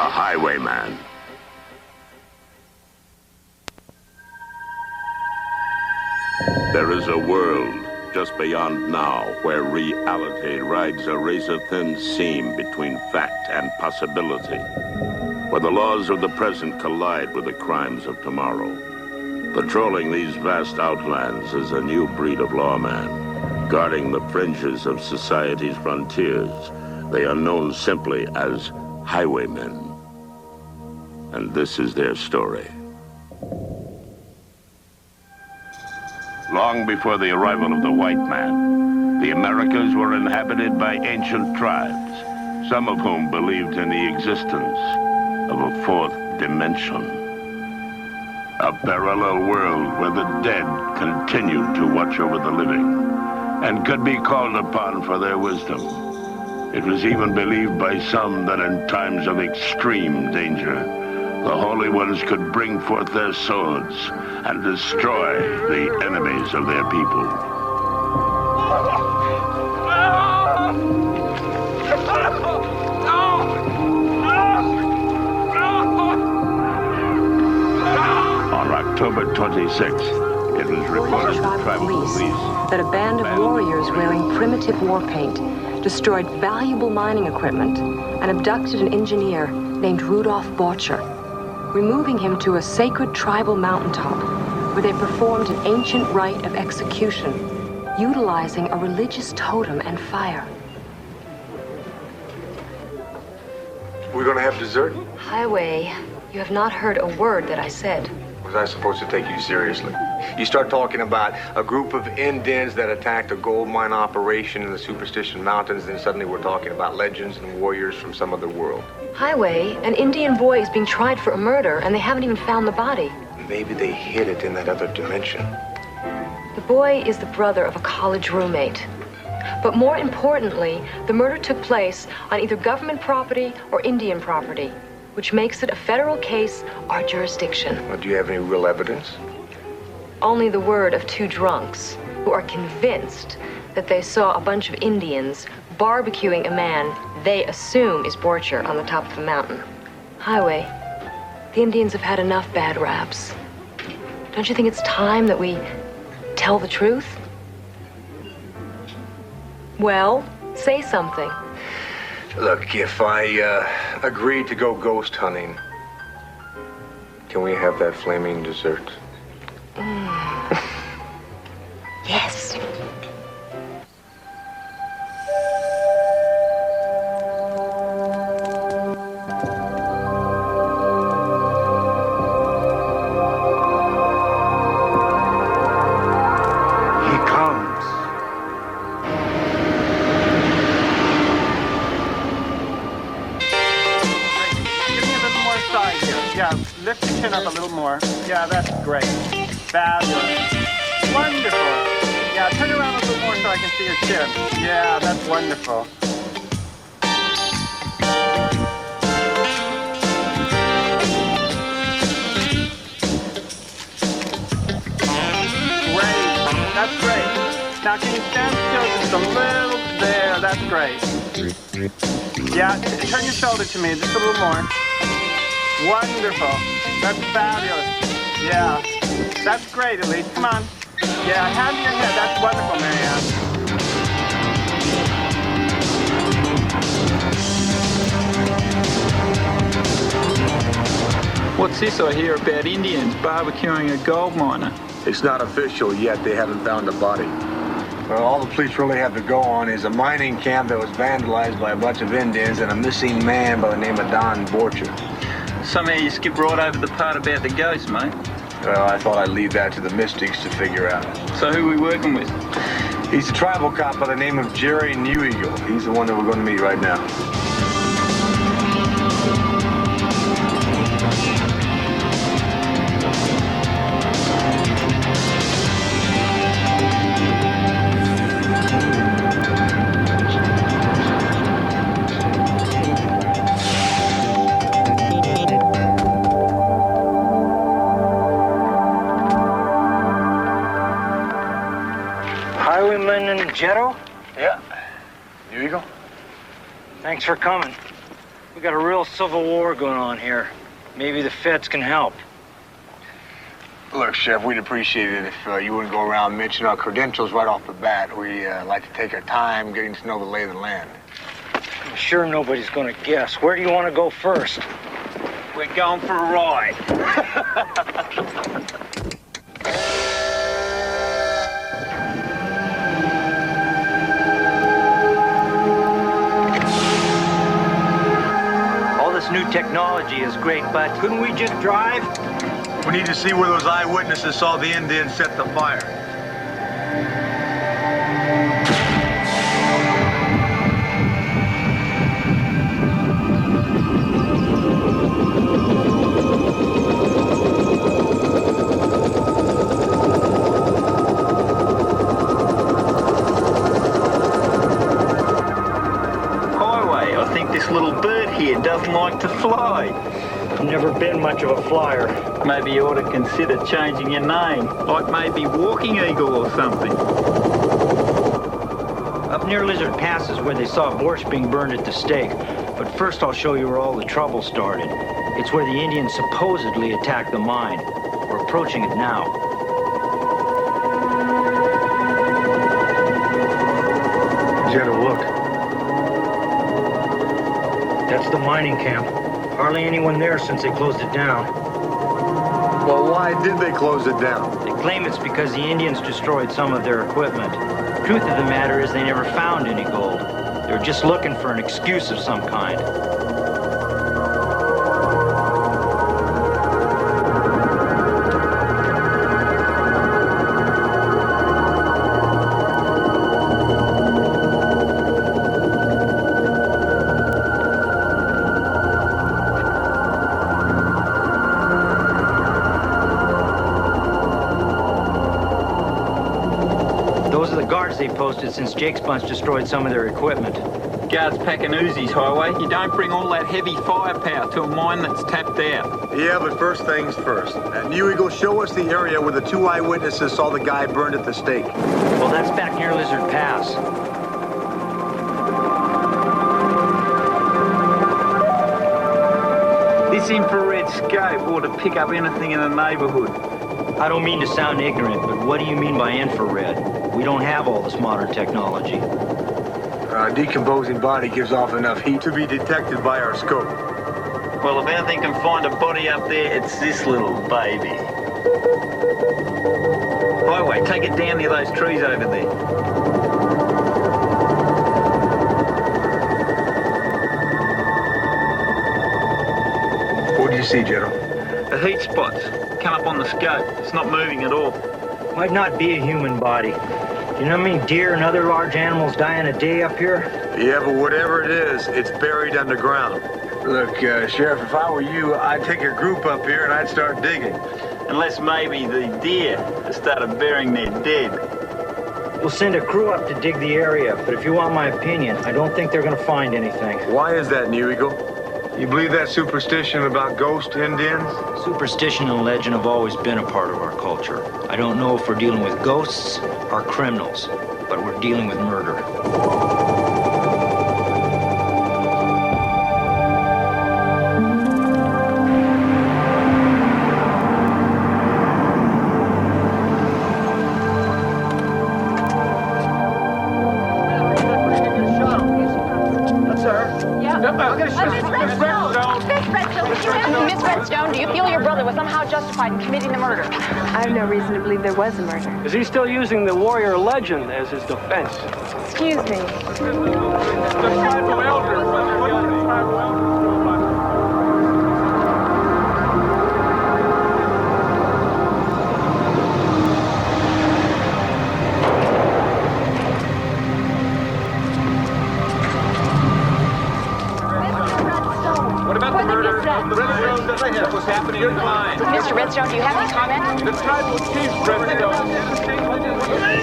Highwayman. There is a world just beyond now where reality rides a razor-thin seam between fact and possibility, where the laws of the present collide with the crimes of tomorrow. Patrolling these vast outlands is a new breed of lawman, guarding the fringes of society's frontiers. They are known simply as highwaymen. And this is their story. Long before the arrival of the white man, the Americas were inhabited by ancient tribes, some of whom believed in the existence of a fourth dimension. A parallel world where the dead continued to watch over the living and could be called upon for their wisdom. It was even believed by some that in times of extreme danger, the Holy Ones could bring forth their swords and destroy the enemies of their people. On October 26th, it was reported to tribal police that a band of warriors wearing primitive war paint destroyed valuable mining equipment and abducted an engineer named Rudolph Borcher, removing him to a sacred tribal mountaintop where they performed an ancient rite of execution, utilizing a religious totem and fire. We're gonna have dessert? Highway, you have not heard a word that I said. Was I supposed to take you seriously? You start talking about a group of Indians that attacked a gold mine operation in the Superstition Mountains, then suddenly we're talking about legends and warriors from some other world. Highway, an Indian boy is being tried for a murder, and they haven't even found the body. Maybe they hid it in that other dimension. The boy is the brother of a college roommate. But more importantly, the murder took place on either government property or Indian property, which makes it a federal case, our jurisdiction. Well, do you have any real evidence? Only the word of two drunks who are convinced that they saw a bunch of Indians barbecuing a man they assume is Borcher on the top of the mountain. Highway, the Indians have had enough bad raps. Don't you think it's time that we tell the truth? Well, say something. Look, if I agree to go ghost hunting, can we have that flaming dessert? Yes. Lift your chin up a little more. Yeah, that's great. Fabulous. Wonderful. Yeah, turn around a little more so I can see your chin. Yeah, that's wonderful. Great. That's great. Now can you stand still just a little? There, that's great. Yeah, turn your shoulder to me just a little more. Wonderful. That's fabulous. Yeah. That's great, Elise. Come on. Yeah, hand to your head. That's wonderful, Marianne. What's this I hear about Indians barbecuing a gold miner? It's not official yet. They haven't found the body. Well, all the police really have to go on is a mining camp that was vandalized by a bunch of Indians and a missing man by the name of Don Borcher. Somehow you skip right over the part about the ghost, mate. Well, I thought I'd leave that to the mystics to figure out. So who are we working with? He's a tribal cop by the name of Jerry New Eagle. He's the one that we're going to meet right now. Highwayman and Jetto? Yeah. New Eagle? Thanks for coming. We got a real civil war going on here. Maybe the feds can help. Look, Chef, we'd appreciate it if you wouldn't go around mentioning our credentials right off the bat. We like to take our time getting to know the lay of the land. I'm sure nobody's gonna guess. Where do you want to go first? We're going for a ride. All this new technology is great, but couldn't we just drive? We need to see where those eyewitnesses saw the Indians set the fire. Highway, I think this little bird here doesn't like to fly. I've never been much of a flyer. Maybe you ought to consider changing your name, like maybe Walking Eagle or something. Up near Lizard Pass is where they saw Borsch being burned at the stake. But first I'll show you where all the trouble started. It's where the Indians supposedly attacked the mine. We're approaching it now. Jenna, look. That's the mining camp. Hardly anyone there since they closed it down. Well, why did they close it down? They claim it's because the Indians destroyed some of their equipment. Truth of the matter is they never found any gold. They were just looking for an excuse of some kind. Those are the guards they posted since Jake's bunch destroyed some of their equipment. Guards packing Uzis, Highway. You don't bring all that heavy firepower to a mine that's tapped out. Yeah, but first things first. New Eagle, show us the area where the two eyewitnesses saw the guy burned at the stake. Well, that's back near Lizard Pass. This infrared scope ought to pick up anything in the neighborhood. I don't mean to sound ignorant, but what do you mean by infrared? We don't have all this modern technology. A decomposing body gives off enough heat to be detected by our scope. Well, if anything can find a body up there, it's this little baby. Highway, take it down near those trees over there. What do you see, General? The heat spots come up on the scope. It's not moving at all. Might not be a human body. You know how many deer and other large animals die in a day up here? Yeah, but whatever it is, it's buried underground. Look, Sheriff, if I were you, I'd take a group up here and I'd start digging. Unless maybe the deer started burying their dead. We'll send a crew up to dig the area, but if you want my opinion, I don't think they're gonna find anything. Why is that, New Eagle? You believe that superstition about ghost Indians? Superstition and legend have always been a part of our culture. I don't know if we're dealing with ghosts or criminals, but we're dealing with murder. Miss Redstone, do you feel your brother was somehow justified in committing the murder? I have no reason to believe there was a murder. Is he still using the warrior legend as his defense? Excuse me. What's happening in mine? Mr. Redstone, do you have any comment? The tribal chief, Redstone.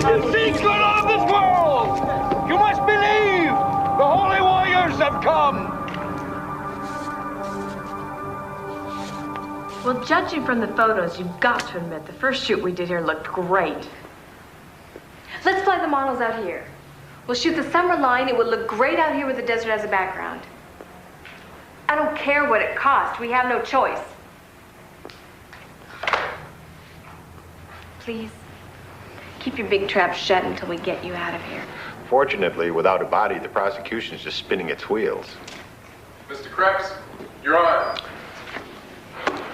The secret of this world! You must believe! The holy warriors have come! Well, judging from the photos, you've got to admit the first shoot we did here looked great. Let's fly the models out here. We'll shoot the summer line. It will look great out here with the desert as a background. I don't care what it costs. We have no choice. Please, keep your big trap shut until we get you out of here. Fortunately, without a body, the prosecution's just spinning its wheels. Mr. Krebs, you're on.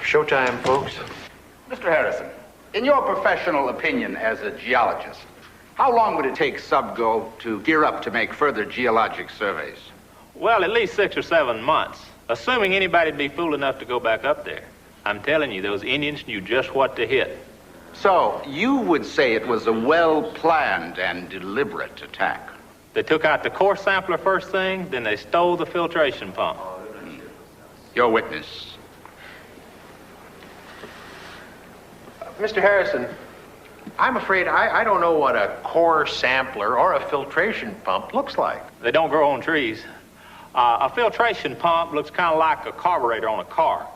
Showtime, folks. Mr. Harrison, in your professional opinion as a geologist, how long would it take Subgo to gear up to make further geologic surveys? Well, at least 6 or 7 months, assuming anybody'd be fool enough to go back up there. I'm telling you, those Indians knew just what to hit. So, you would say it was a well-planned and deliberate attack? They took out the core sampler first thing, then they stole the filtration pump. Your witness. Mr. Harrison, I'm afraid I don't know what a core sampler or a filtration pump looks like. They don't grow on trees. A filtration pump looks kind of like a carburetor on a car.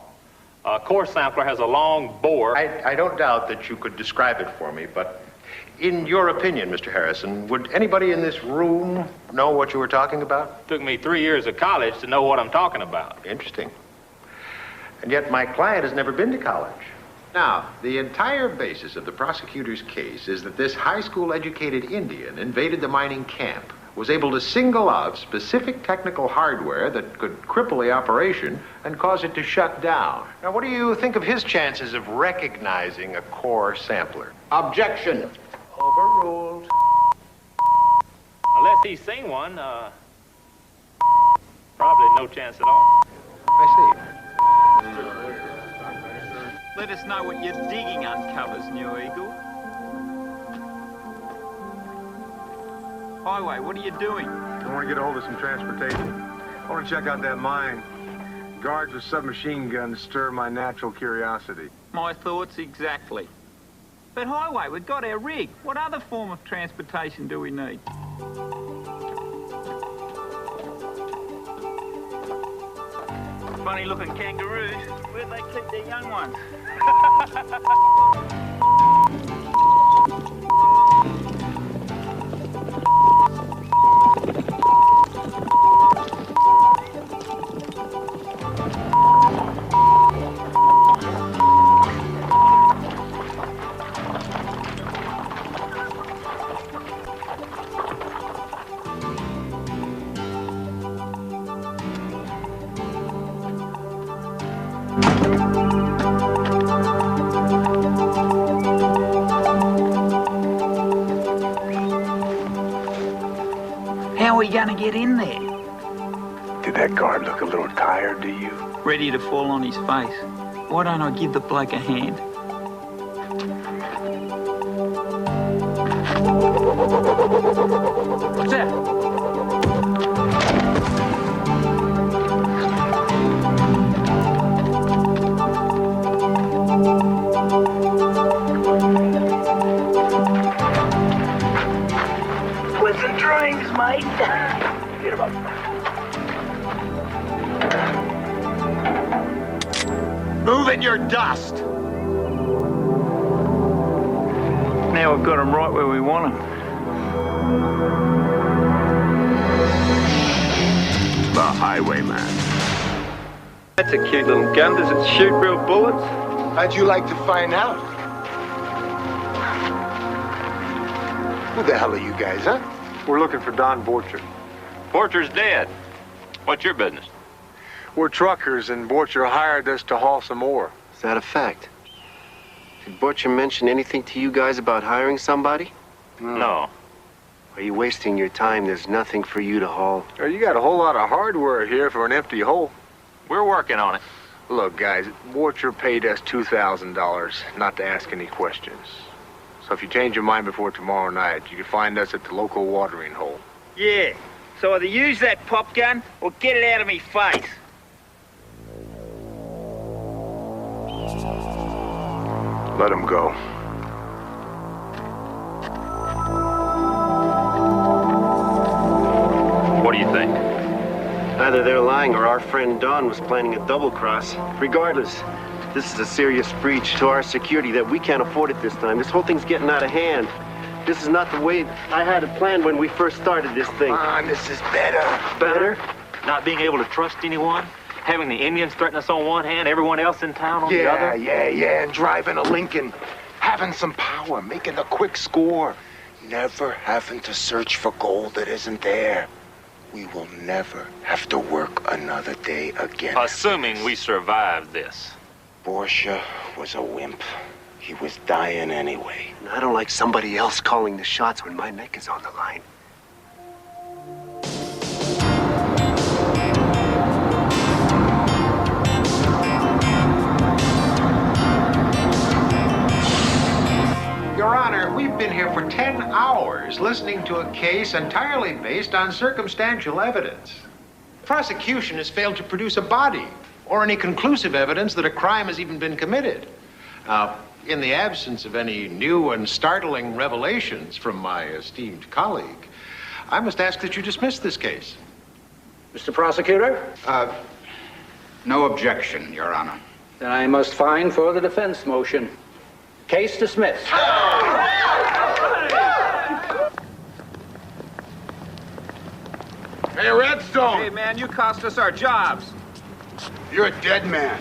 A core sampler has a long bore. I don't doubt that you could describe it for me, but in your opinion, Mr. Harrison, would anybody in this room know what you were talking about? It took me 3 years of college to know what I'm talking about. Interesting. And yet my client has never been to college. Now, the entire basis of the prosecutor's case is that this high school educated Indian invaded the mining camp, was able to single out specific technical hardware that could cripple the operation and cause it to shut down. Now, what do you think of his chances of recognizing a core sampler? Objection. Overruled. Unless he's seen one, probably no chance at all. I see. Let us know what your digging uncovers, New Eagle. Highway, what are you doing? I want to get a hold of some transportation. I want to check out that mine. Guards with submachine guns stir my natural curiosity. My thoughts exactly. But Highway, we've got our rig. What other form of transportation do we need? Funny looking kangaroos. Where'd they keep their young ones? How are we gonna get in there? Did that guard look a little tired to you? Ready to fall on his face. Why don't I give the bloke a hand? What's that? With the drinks, mate. Get him up. Move in your dust. Now we've got him right where we want him. The Highwayman. That's a cute little gun. Does it shoot real bullets? How'd you like to find out? Who the hell are you guys, huh? We're looking for Don Borcher. Porter's dead. What's your business? We're truckers, and Borcher hired us to haul some ore. Is that a fact? Did Borcher mention anything to you guys about hiring somebody? No. Are you wasting your time? There's nothing for you to haul. You got a whole lot of hardware here for an empty hole. We're working on it. Look, guys, Borcher paid us $2,000 not to ask any questions. So if you change your mind before tomorrow night, you can find us at the local watering hole. Yeah. So either use that pop gun or get it out of me face. Let him go. What do you think? Either they're lying or our friend Don was planning a double cross. Regardless, this is a serious breach to our security that we can't afford it this time. This whole thing's getting out of hand. This is not the way I had it planned when we first started this thing. Come on, this is better. Better? Not being able to trust anyone? Having the Indians threaten us on one hand, everyone else in town on the other? Yeah, and driving a Lincoln. Having some power, making a quick score. Never having to search for gold that isn't there. We will never have to work another day again. Assuming we survive this. Borcher was a wimp. He was dying anyway. And I don't like somebody else calling the shots when my neck is on the line. Your Honor, we've been here for 10 hours listening to a case entirely based on circumstantial evidence. The prosecution has failed to produce a body or any conclusive evidence that a crime has even been committed. In the absence of any new and startling revelations from my esteemed colleague, I must ask that you dismiss this case. Mr. Prosecutor? No objection, Your Honor. Then I must find for the defense motion. Case dismissed. Hey, Redstone! Hey, man, you cost us our jobs. You're a dead man.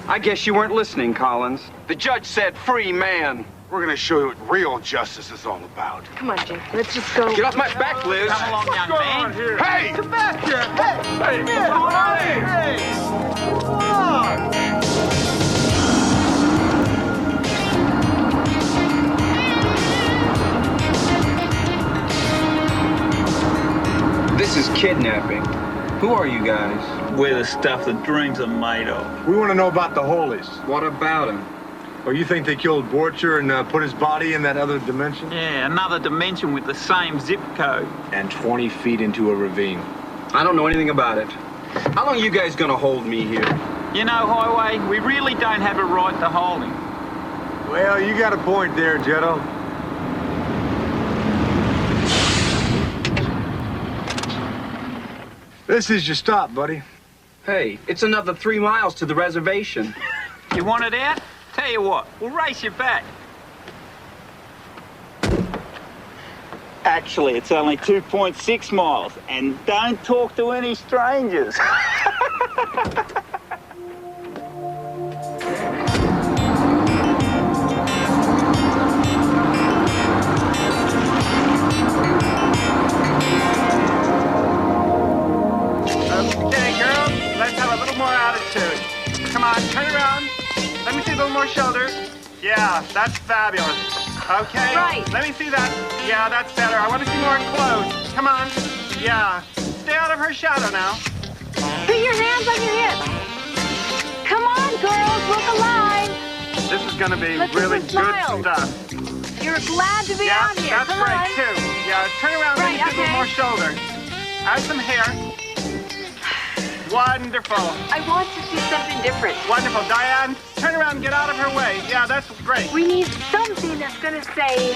I guess you weren't listening, Collins. The judge said free man. We're gonna show you what real justice is all about. Come on, Jake. Let's just go. Get off my back, Liz. Come along, young man. Here? Hey! Come back here. Hey, what's going on? Hey! Come on. This is kidnapping. Who are you guys? We're the stuff that dreams are made of. We want to know about the Holies. What about him? Or you think they killed Borcher and put his body in that other dimension? Yeah, another dimension with the same zip code. And 20 feet into a ravine. I don't know anything about it. How long are you guys gonna hold me here? You know, Highway, we really don't have a right to hold him. Well, you got a point there, Jetto. This is your stop, buddy. Hey, it's another 3 miles to the reservation. You want it out? Tell you what, we'll race you back. Actually, it's only 2.6 miles, and don't talk to any strangers. Okay, girls, let's have a little more attitude. Come on, turn around. Let me see a little more shoulder. Yeah, that's fabulous. Okay. Right. Let me see that. Yeah, that's better. I want to see more clothes. Come on. Yeah. Stay out of her shadow now. Put your hands on your hips. Come on, girls, look alive. This is going to be Let's really just smile. good stuff. You're glad to be Yeah, out here. that's Come great, on. too. Yeah, turn around. Right, Let me see a okay. little more shoulder. Add some hair. Wonderful. I want to see something different. Wonderful. Diane, turn around and get out of her way. Yeah, that's great. We need something that's gonna say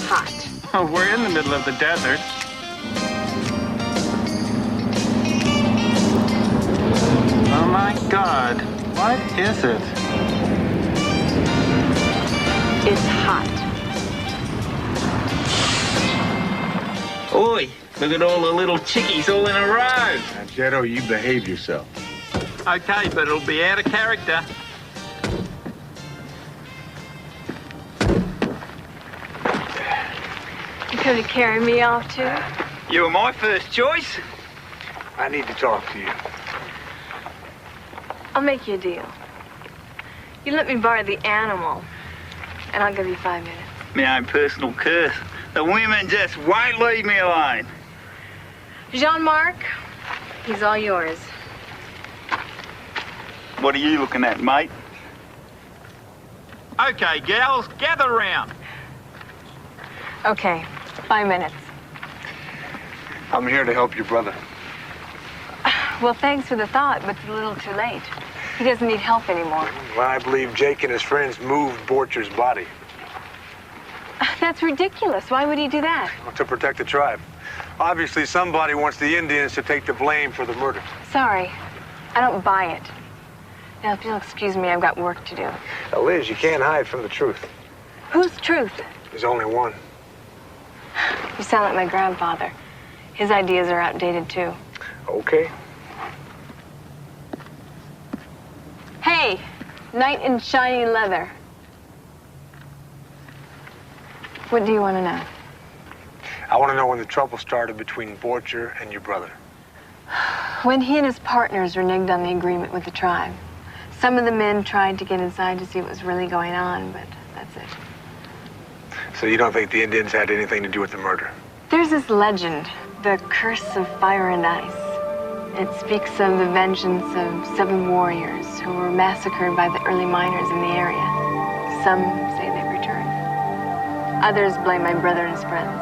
hot. Oh, we're in the middle of the desert. Oh, my God. What is it? It's hot. Oi, look at all the little chickies all in a row. Now, Jetto, you behave yourself. Okay, but it'll be out of character. You gonna carry me off too? You were my first choice. I need to talk to you. I'll make you a deal. You let me borrow the animal, and I'll give you 5 minutes. My own personal curse. The women just won't leave me alone. Jean-Marc, he's all yours. What are you looking at, mate? Okay, gals, gather round. Okay, 5 minutes. I'm here to help your brother. Well, thanks for the thought, but it's a little too late. He doesn't need help anymore. Well, I believe Jake and his friends moved Borcher's body. That's ridiculous. Why would he do that? To protect the tribe. Obviously, somebody wants the Indians to take the blame for the murder. Sorry, I don't buy it. Now, if you'll excuse me, I've got work to do. Now, Liz, you can't hide from the truth. Whose truth? There's only one. You sound like my grandfather. His ideas are outdated, too. Okay. Hey, knight in shiny leather. What do you want to know? I want to know when the trouble started between Borcher and your brother. When he and his partners reneged on the agreement with the tribe. Some of the men tried to get inside to see what was really going on, but that's it. So you don't think the Indians had anything to do with the murder? There's this legend, the Curse of Fire and Ice. It speaks of the vengeance of 7 warriors who were massacred by the early miners in the area. Some say they returned. Others blame my brother and his friends.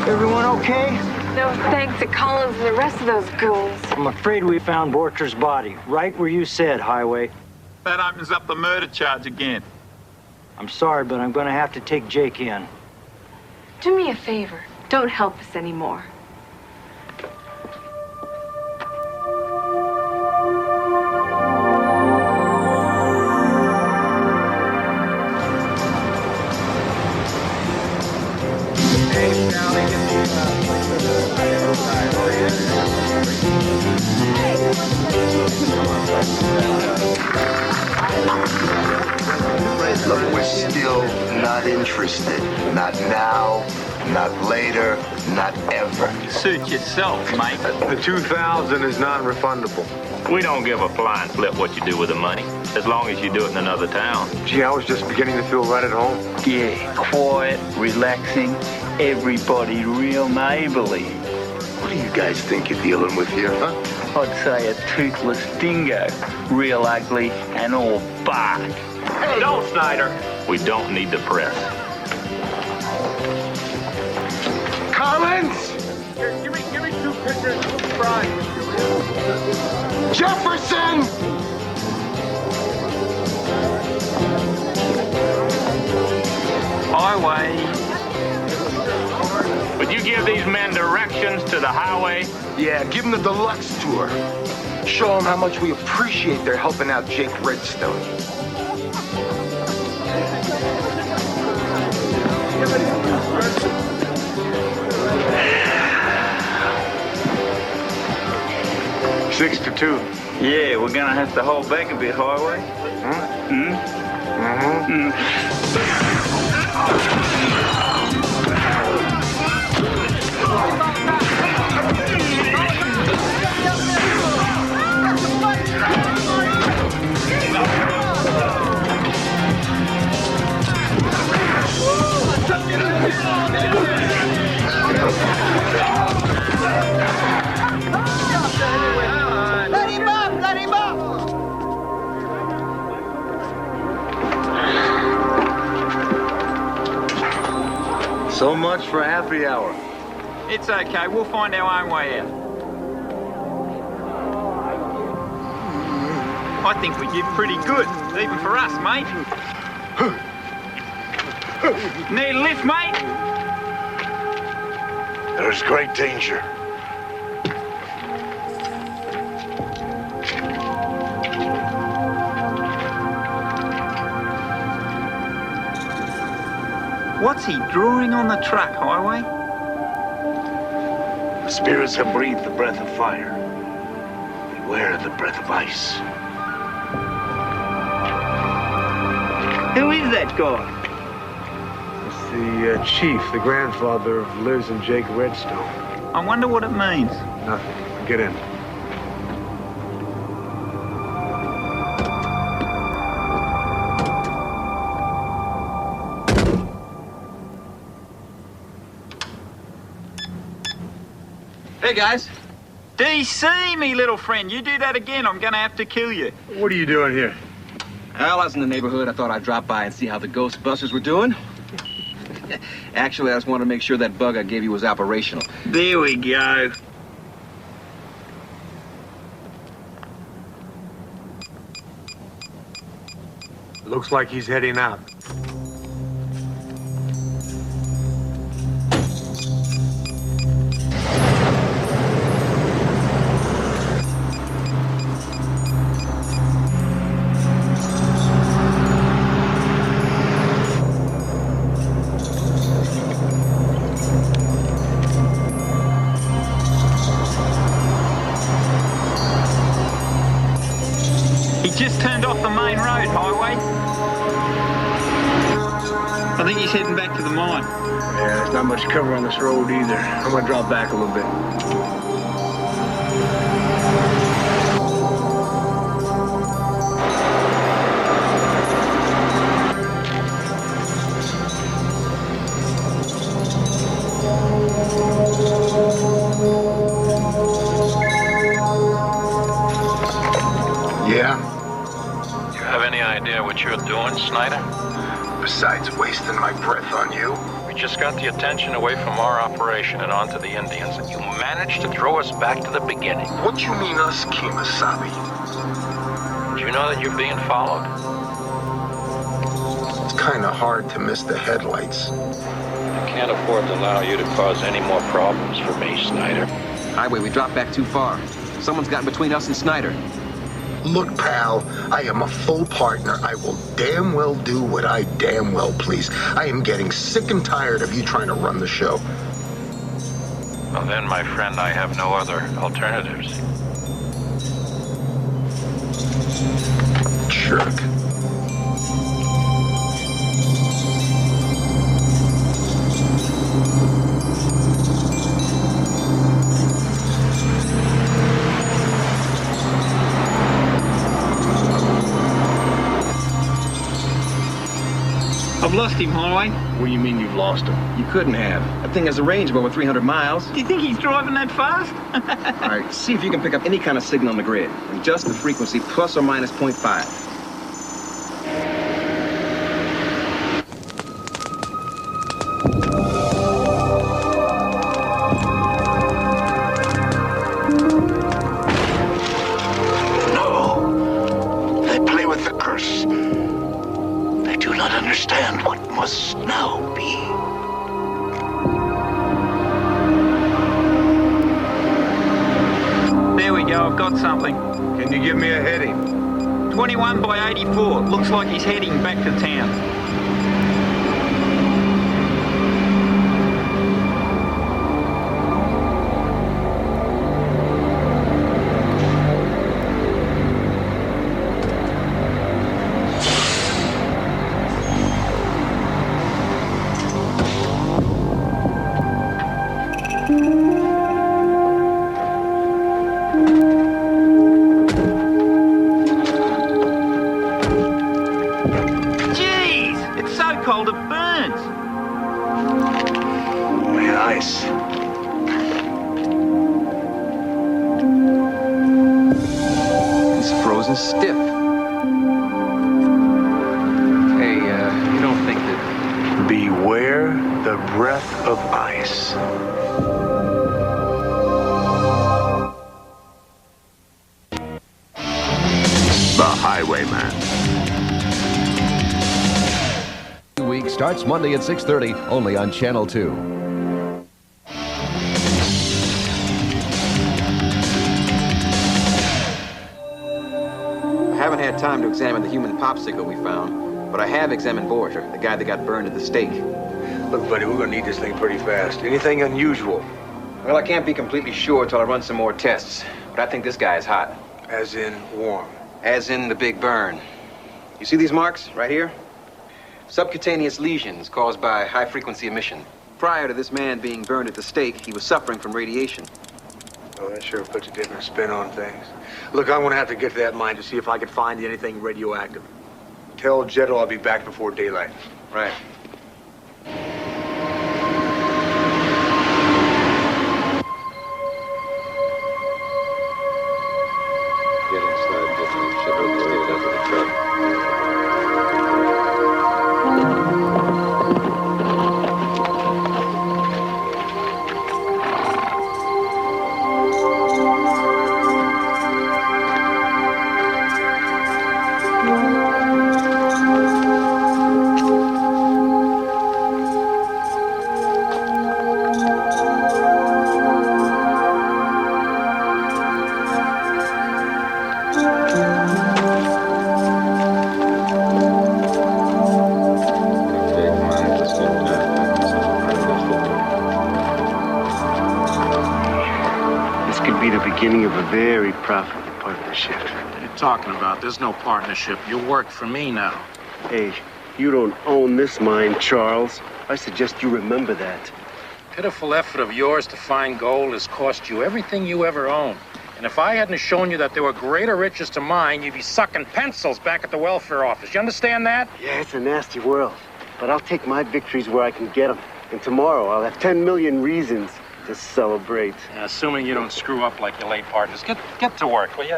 Everyone okay? No thanks to Collins and the rest of those goons. I'm afraid we found Borcher's body, right where you said, Highway. That opens up the murder charge again. I'm sorry, but I'm going to have to take Jake in. Do me a favor. Don't help us anymore. Look, we're still not interested. Not now, not later, not ever. Suit yourself, mate. The 2,000 is non-refundable. We don't give a flying flip what you do with the money, as long as you do it in another town. Gee, I was just beginning to feel right at home. Yeah, quiet, relaxing, everybody real neighborly. What do you guys think you're dealing with here, huh? I'd say a toothless dingo, real ugly and all bark. Hey, don't, Snyder. We don't need the press. Collins! Here, give me 2 pitchers, 2 fries. Jefferson! Highway. Would you give these men directions to the highway? Yeah, give them the deluxe tour. Show them how much we appreciate their helping out Jake Redstone. Six to 2. Yeah, we're gonna have to hold back a bit, Highway. Let him up! Let him up! So much for happy hour. It's okay, we'll find our own way out. I think we did pretty good, even for us, mate. Need a lift, mate? There's great danger. What's he drawing on the truck, Highway? The spirits have breathed the breath of fire. Beware the breath of ice. Who is that guy? It's the chief, the grandfather of Liz and Jake Redstone. I wonder what it means. Nothing. Get in. Hey, guys. DC, me little friend. You do that again, I'm gonna have to kill you. What are you doing here? Well, I was in the neighborhood. I thought I'd drop by and see how the Ghostbusters were doing. Actually, I just wanted to make sure that bug I gave you was operational. There we go. Looks like he's heading out. Just turned off the main road, Highway. I think he's heading back to the mine. Yeah, there's not much cover on this road either. I'm gonna drop back a little bit. Yeah? Have any idea what you're doing, Snyder? Besides wasting my breath on you? We just got the attention away from our operation and onto the Indians, and you managed to throw us back to the beginning. What you mean us, Kemosabe? Do you know that you're being followed? It's kinda hard to miss the headlights. I can't afford to allow you to cause any more problems for me, Snyder. Highway, we dropped back too far. Someone's gotten between us and Snyder. Look, pal, I am a full partner. I will damn well do what I damn well please. I am getting sick and tired of you trying to run the show. Well then, my friend, I have no other alternatives. Jerk. I've lost him, Highway. What do you mean you've lost him? You couldn't have. That thing has a range of over 300 miles. Do you think he's driving that fast? All right, see if you can pick up any kind of signal on the grid. Adjust the frequency plus or minus 0.5. No. They play with the curse. They do not understand what must now be. There we go, I've got something. Can you give me a heading? 21 by 84. Looks like he's heading back to town. Cold, it burns. My eyes. He's frozen stiff. Hey, you don't think that... Beware the breath of ice. The starts Monday at 6:30, only on Channel 2. I haven't had time to examine the human popsicle we found, but I have examined Borger, the guy that got burned at the stake. Look, buddy, we're gonna need this thing pretty fast. Anything unusual? Well, I can't be completely sure until I run some more tests, but I think this guy is hot. As in warm? As in the big burn. You see these marks right here? Subcutaneous lesions caused by high-frequency emission. Prior to this man being burned at the stake, he was suffering from radiation. Oh, that sure puts a different spin on things. Look, I'm gonna have to get to that mine to see if I can find anything radioactive. Tell Jetto I'll be back before daylight. Right. Get inside, get some shit over there, that's the truck. Beginning of a very profitable partnership. What are you talking about? There's no partnership. You work for me now. Hey, you don't own this mine, Charles. I suggest you remember that. Pitiful effort of yours to find gold has cost you everything you ever owned. And if I hadn't shown you that there were greater riches to mine, you'd be sucking pencils back at the welfare office. You understand that? Yeah, it's a nasty world. But I'll take my victories where I can get them. And tomorrow I'll have 10 million reasons to celebrate. Assuming you don't screw up like your late partners. Get to work, will you?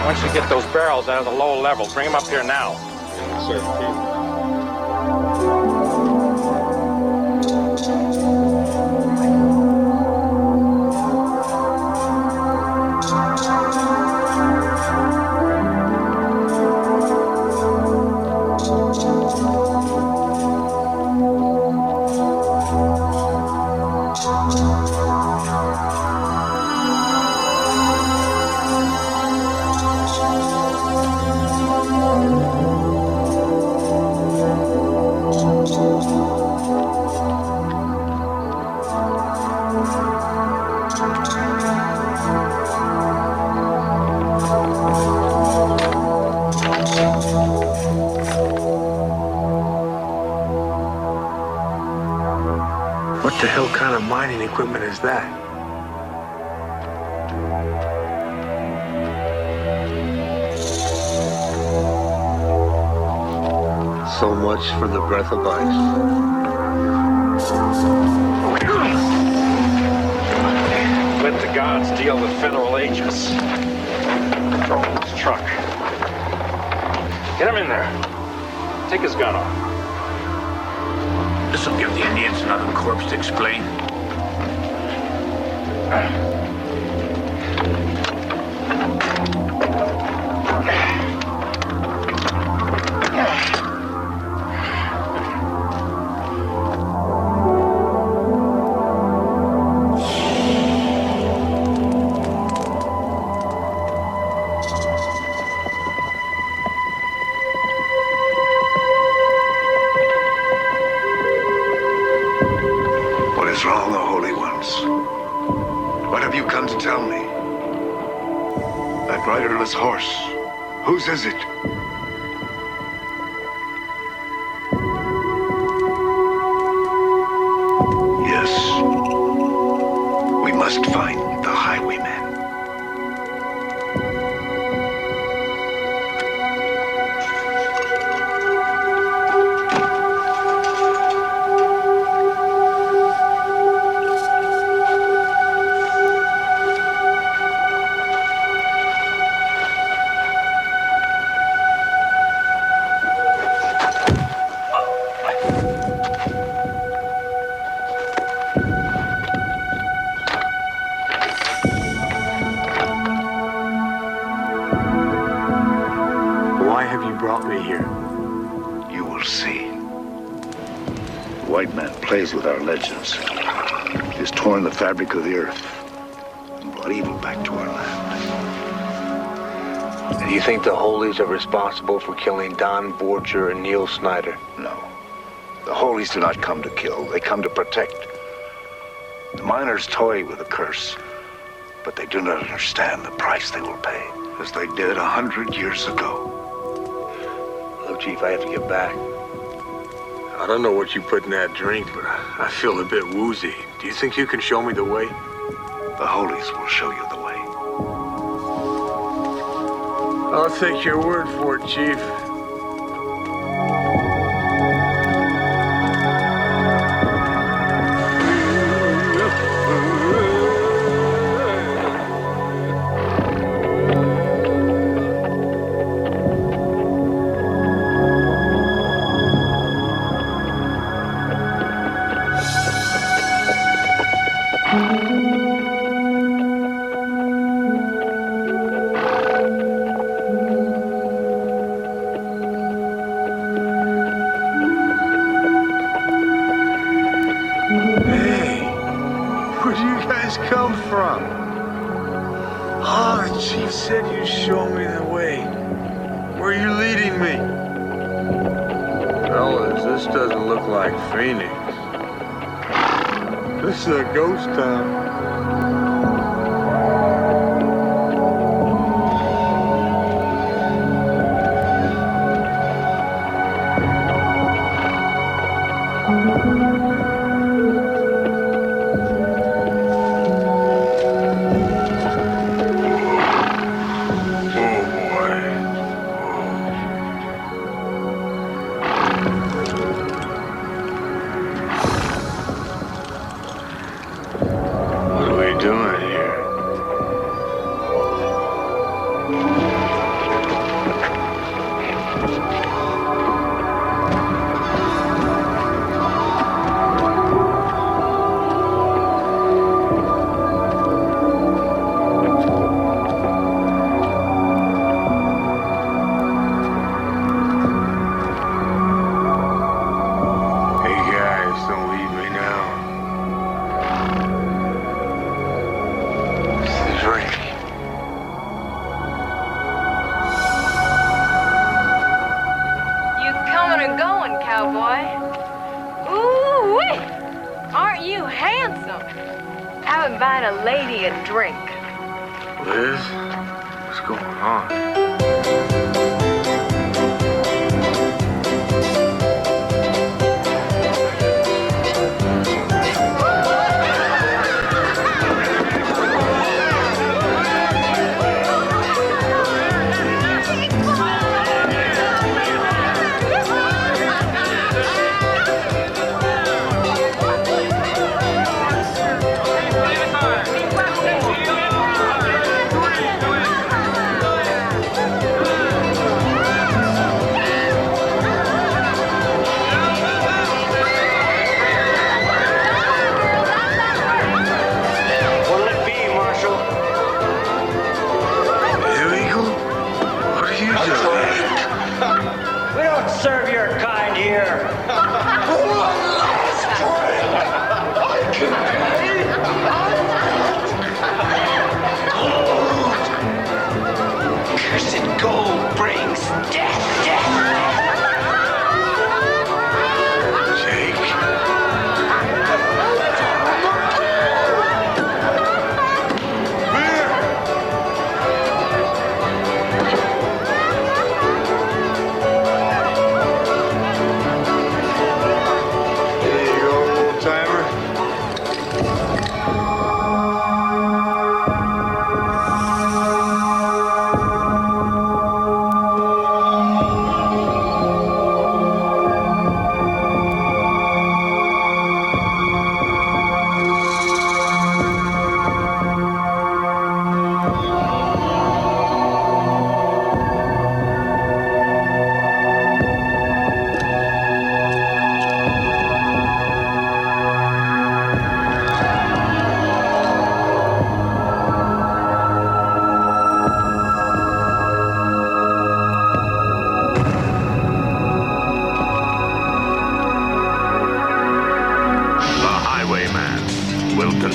Once you get those barrels out of the low level, bring them up here now. Yes, sir. What the hell kind of mining equipment is that? So much for the breath of ice. Let the gods deal with federal agents. Throw him in his truck. Get him in there. Take his gun off. This'll give the Indians another corpse to explain. Riderless horse. Whose is it? Yes. We must find the Highwayman. white man plays with our legends. He has torn the fabric of the earth and brought evil back to our land. Do you think the Holies are responsible for killing Don Borcher and Neil Snyder? No. The Holies do not come to kill, they come to protect. The miners toy with a curse, but they do not understand the price they will pay, as they did 100 years ago. Look, Chief, I have to get back. I don't know what you put in that drink, but I feel a bit woozy. Do you think you can show me the way? The Holies will show you the way. I'll take your word for it, Chief. Come from? Oh, the chief said you'd show me the way. Where are you leading me? Fellas, this doesn't look like Phoenix. This is a ghost town.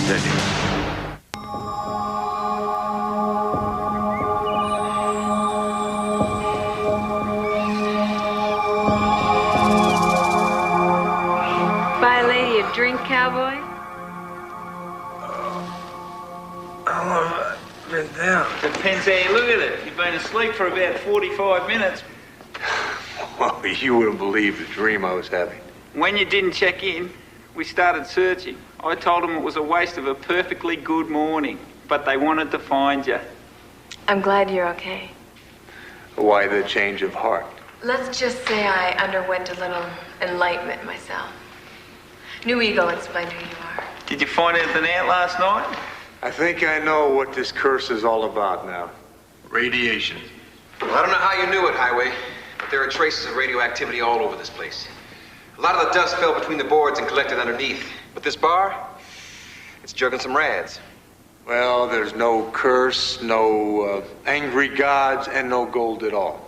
steady. Buy a lady a drink, cowboy? How long have I been down? Depends how you look at it. You've been asleep for about 45 minutes. Well, you wouldn't believe the dream I was having. When you didn't check in, we started searching. I told them it was a waste of a perfectly good morning, but they wanted to find you. I'm glad you're okay. Why the change of heart? Let's just say I underwent a little enlightenment myself. New Eagle explained who you are. Did you find anything out last night? I think I know what this curse is all about now. Radiation. Well, I don't know how you knew it, Highway, but there are traces of radioactivity all over this place. A lot of the dust fell between the boards and collected underneath. But this bar, it's jugging some rads. Well, there's no curse, no angry gods, and no gold at all.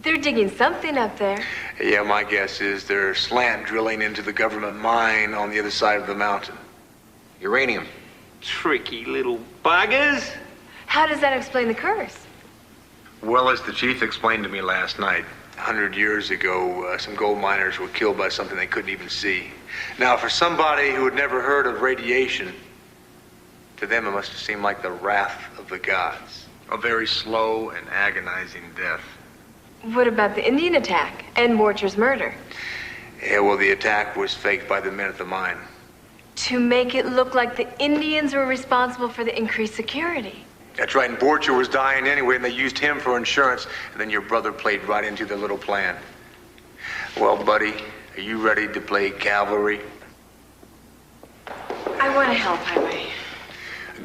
They're digging something up there. Yeah, my guess is they're slant drilling into the government mine on the other side of the mountain. Uranium. Tricky little buggers. How does that explain the curse? Well, as the chief explained to me last night, 100 years ago, some gold miners were killed by something they couldn't even see. Now, for somebody who had never heard of radiation, to them it must have seemed like the wrath of the gods. A very slow and agonizing death. What about the Indian attack and Morcher's murder? Yeah, well, the attack was faked by the men at the mine. To make it look like the Indians were responsible for the increased security. That's right, and Borcher was dying anyway, and they used him for insurance, and then your brother played right into their little plan. Well, buddy, are you ready to play cavalry? I want to help, Highway.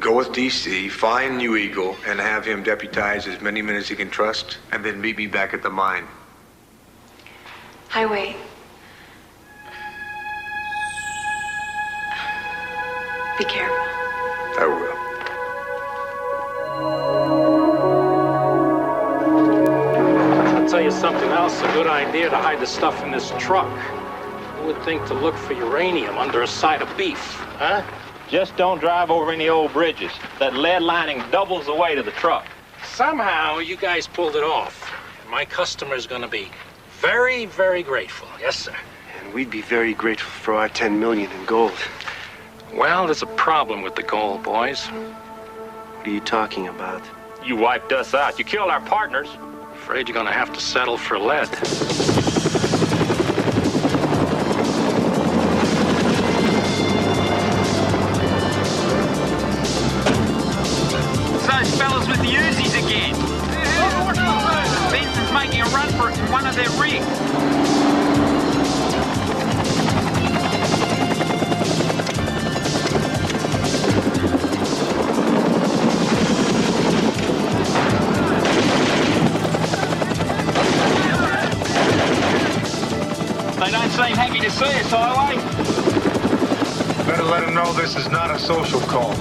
Go with DC, find New Eagle, and have him deputize as many men as he can trust, and then meet me back at the mine. Highway. Be careful. I will. I'll tell you something else, a good idea to hide the stuff in this truck. Who would think to look for uranium under a side of beef, huh? Just don't drive over any old bridges. That lead lining doubles the weight of the truck. Somehow you guys pulled it off. And my customer's gonna be very, very grateful. Yes, sir. And we'd be very grateful for our 10 million in gold. Well, there's a problem with the gold, boys. What are you talking about? You wiped us out. You killed our partners. Afraid you're gonna have to settle for lead. Those fellas with the Uzis again. Benson's making a run for it in one of their rigs. They don't seem happy to see us, Highway. Better let them know this is not a social call.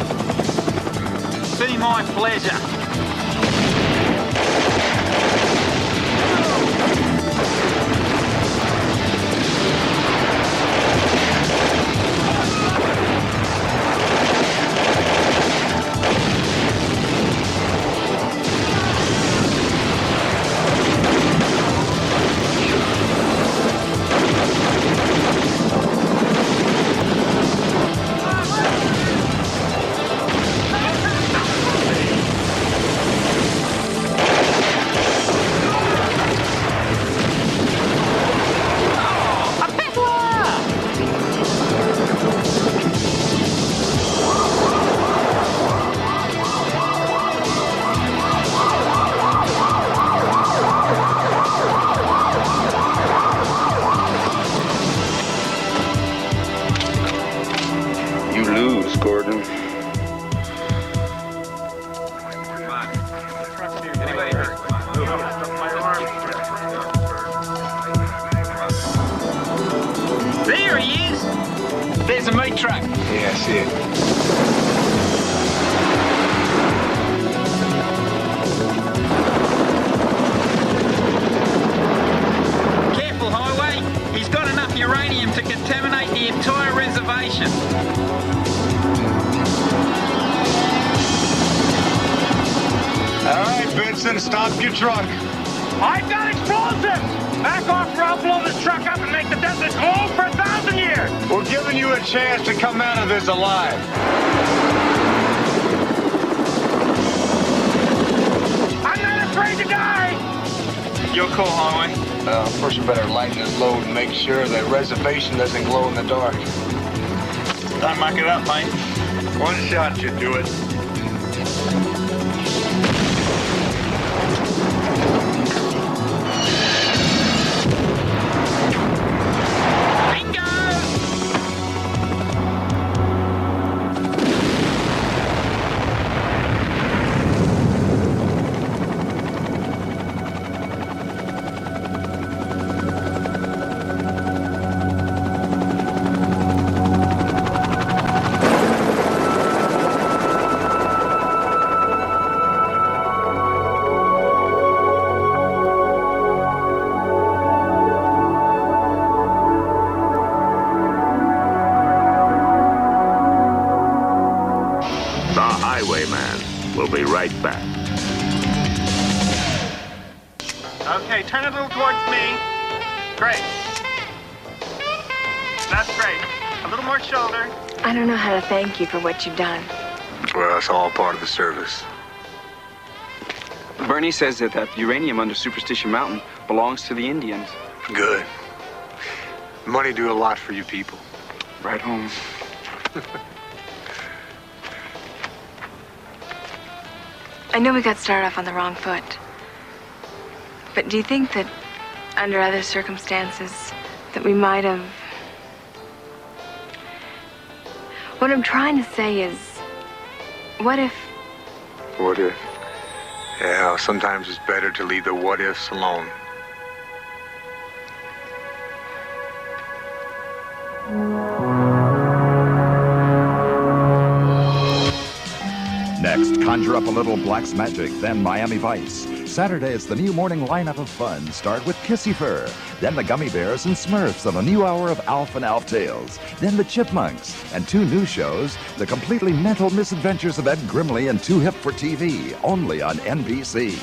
Be my pleasure. There he is. There's a meat truck. Yeah, I see it. Careful, Highway. He's got enough uranium to contaminate the entire reservation. All right, Vincent, stop your truck. I've got explosives! Back off or I'll blow this truck up and make the desert glow for 1,000 years! We're giving you a chance to come out of this alive. I'm not afraid to die! You're cool, Highway. First we better lighten this load and make sure the reservation doesn't glow in the dark. Time mark it up, mate. One shot should do it. Highwayman will be right back. Okay, turn a little towards me. Great. That's great. A little more shoulder. I don't know how to thank you for what you've done. Well, it's all part of the service. Bernie says that uranium under Superstition Mountain belongs to the Indians. Good. Money do a lot for you people. Right home. I know we got started off on the wrong foot. But do you think that under other circumstances that we might have... What I'm trying to say is, what if... What if? Yeah, sometimes it's better to leave the what ifs alone. Next, conjure up a little Black's Magic, then Miami Vice. Saturday, it's the new morning lineup of fun. Start with Kissy Fur, then the Gummy Bears and Smurfs on a new hour of Alf and Alf Tales, then the Chipmunks, and 2 new shows, The Completely Mental Misadventures of Ed Grimley and Too Hip for TV, only on NBC.